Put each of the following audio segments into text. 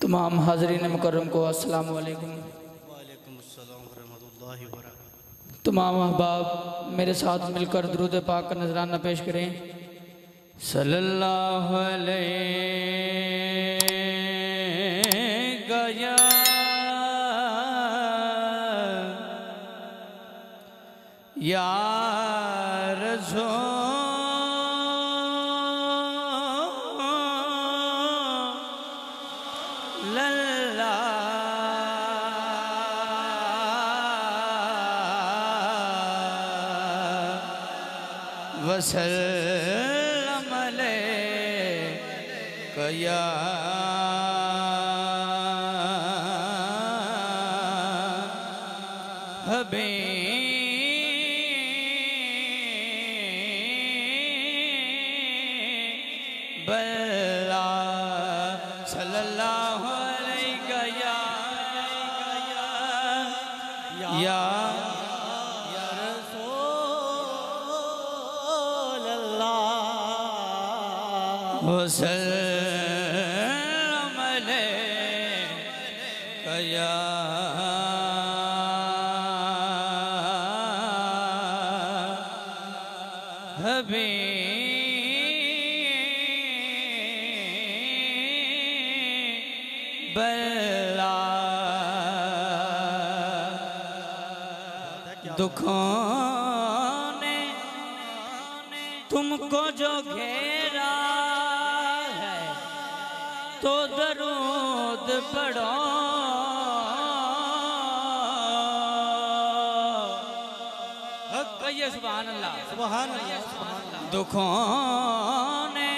तमाम हाज़रीन मुकर्रम को अस्सलाम वालेकुम। तमाम अहबाब मेरे साथ मिलकर दुरूद पाक का नजराना पेश करें। सल्लल्लाहु अलैहि या रसूल अल्लाह वसल्लम अलैका या हबीब अल्लाह सल्लल्लाहु अलैका या रसूल अल्लाह वसल्लम अलैका या हबीब अल्लाह। दुखों ने तुमको जो घेरा है तो दरूद पढ़ो, कहिए सुभान अल्लाह सुभान अल्लाह। दुखों ने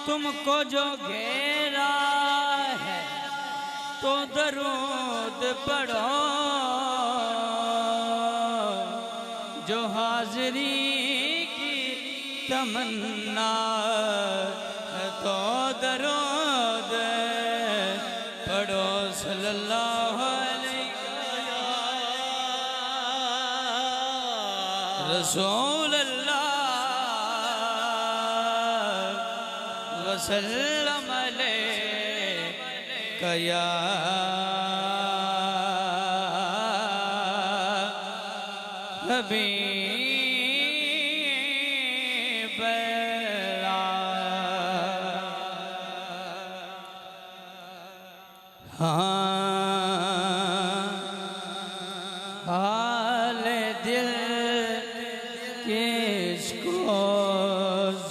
तुमको जो घेरा है तो दरूद पढ़ो, जो हाज़री की तमन्ना तो दरूद पढ़ो। सल्लल्लाहु अलैहि रसूल अल्लाह वसल्लम अलैका या हबीब अल्लाह। हाल दिल किसको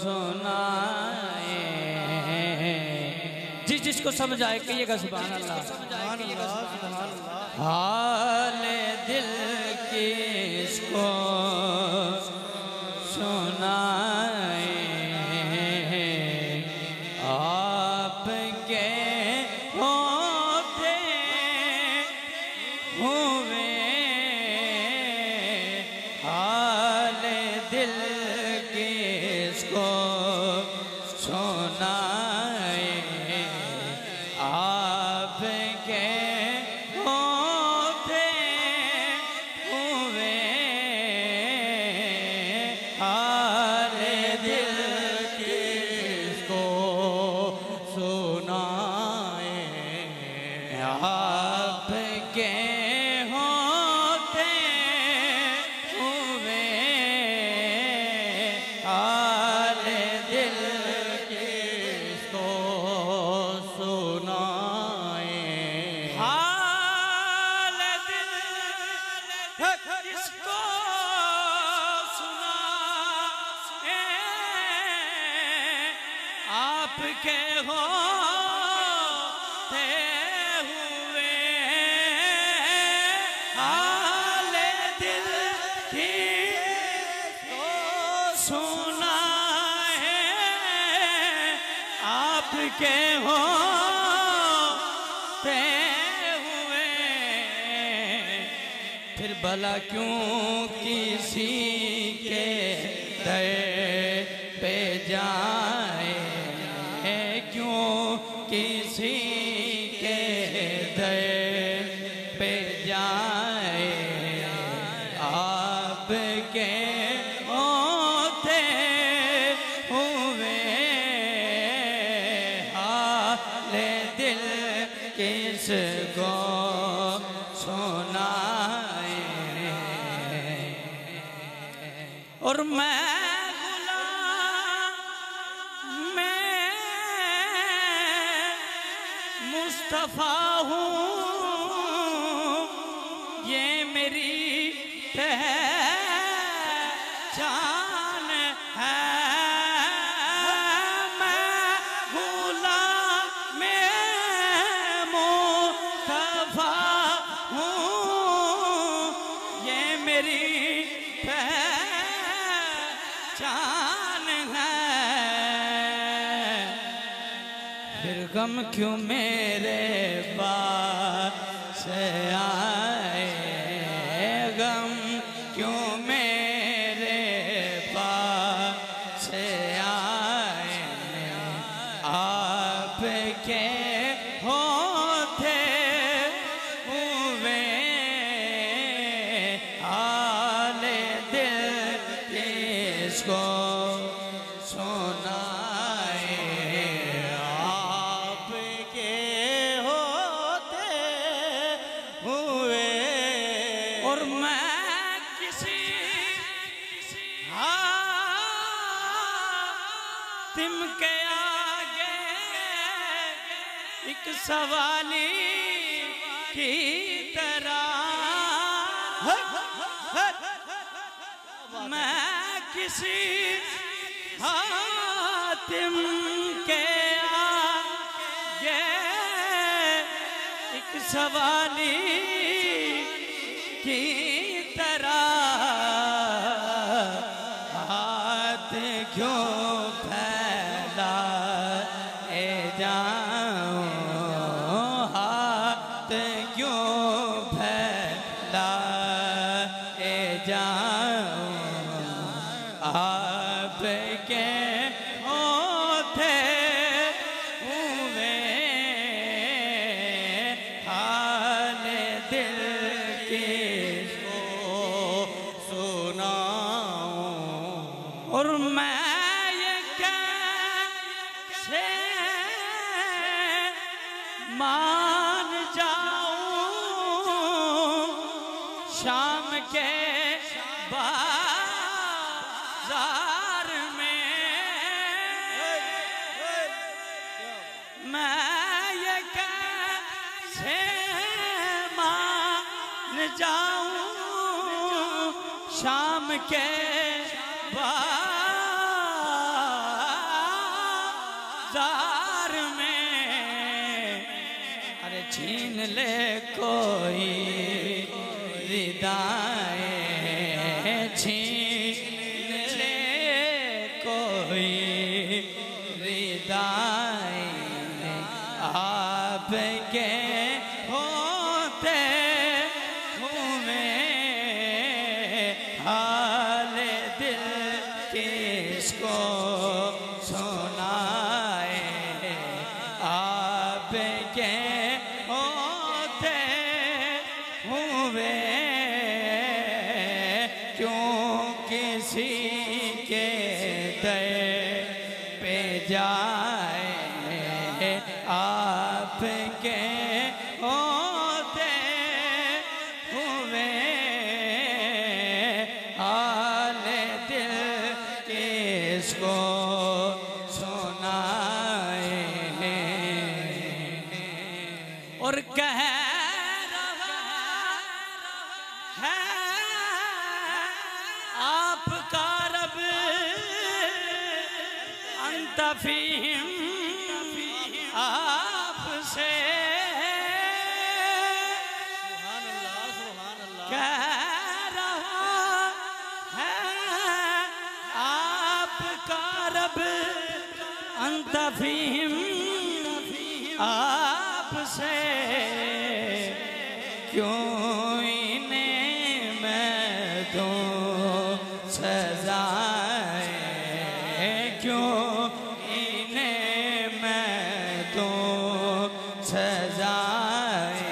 सुनाए, जिसको समझ आए कहिएगा सुभान अल्लाह। हाल दिल किसको सुनाए, आपके होते हुए हाल दिल किसको सुनाए, आपके होते हुए हाल दिल किसको सुनाए, आपके होते हुए हाल दिल किसको सुनाए, हाल दिल किसको सुनाए, आपके होते हुए हाल दिल किसको सुनाए, आपके होते हुए फिर भला क्यों किसी के दर पे जाए, क्यों किसी के दर पे जाए, आपके होते हुए हाल दिल किसको सुनाए। और मैं गुलाम मैं मुस्तफा हूँ, ये मेरी पहचान है। मैं गुलाम मुस्तफा हूँ, ये मेरी पहचान है। फिर गम क्यों मेरे पास आए, गम क्यों मेरे पास आए। आपके होते हुए हाल दिल किसको सुनाए। आपके होते हुए और मैं किसी हातिम के आगे एक सवाली की तरह, मैं किसी हातिम के आगे एक सवाली की तरह हाथ क्यों फैलाए जाऊं, हाथ क्यों फैलाए जाऊं। आपके होते हुए हाल दिल किसको सुनाऊं। और मैं ये कैसे मान जाऊं, शाम के बाजार में मैं ये कैसे मान जाऊं, शाम के बाजार में। अरे छीन ले कोई रिदाएं, छीन ले कोई रिदाएं। आपके होते हुए हाल दिल किसको सुनाए। आपके होते हुए क्यों किसी के दर पे जाए। आपके होते हुए हाल दिल किसको सुनाए। और कह रहा है आपका रब अंतफीम आपसे कह रहा है आपका रब अंतफीम आपसे। क्यों इन्हें मैं दूं सजाएं, क्यों इन्हें मैं दूं सजाएं।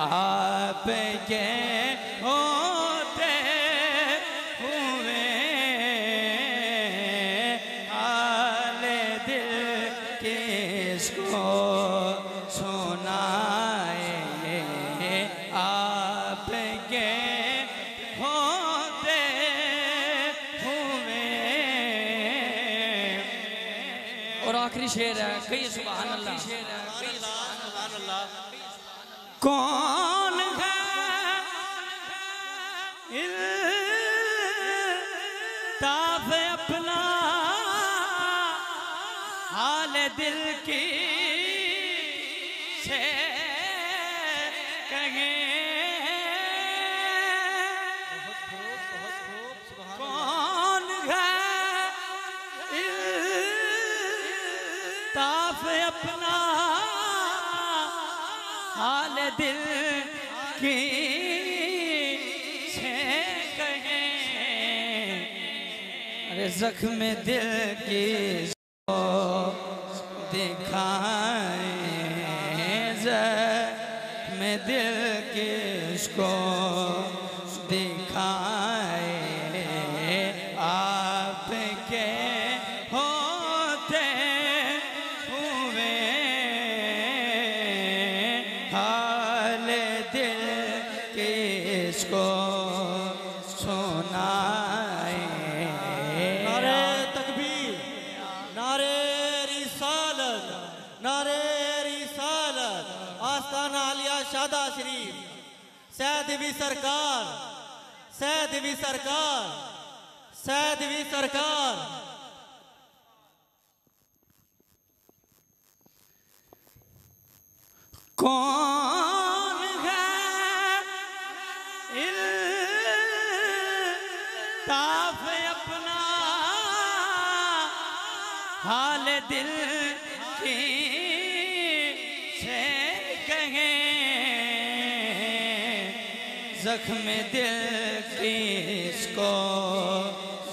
आपके होते हुए हाल दिल किसको सुना। आखिरी शेर है, कहिए सुभान अल्लाह। कौन है ताफ अपना हाल दिल की से कहे, कौन है ताफ अपना हाल दिल की से कहे, अरे जख्म दिल की दिखाए, जख्म दिल किसको दिखाए, आपके होते हुए हाल दिल किसको सुनाए। नारे तकबीर, नारे रिसालत, नारे रिसालत। आस्ताना आलिया शादा शरीफ, सैदवी सरकार, सैदवी सरकार, सैदवी सरकार। कौन है ताफ अपना हाल दिल की से कहे, जख्म दिल किसको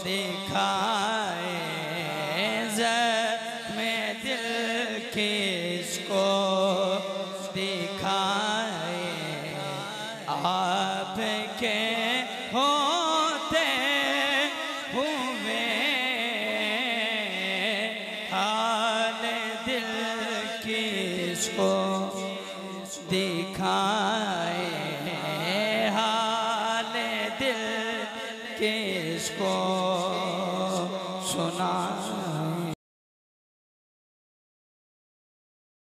दिखाए, जख्म दिल की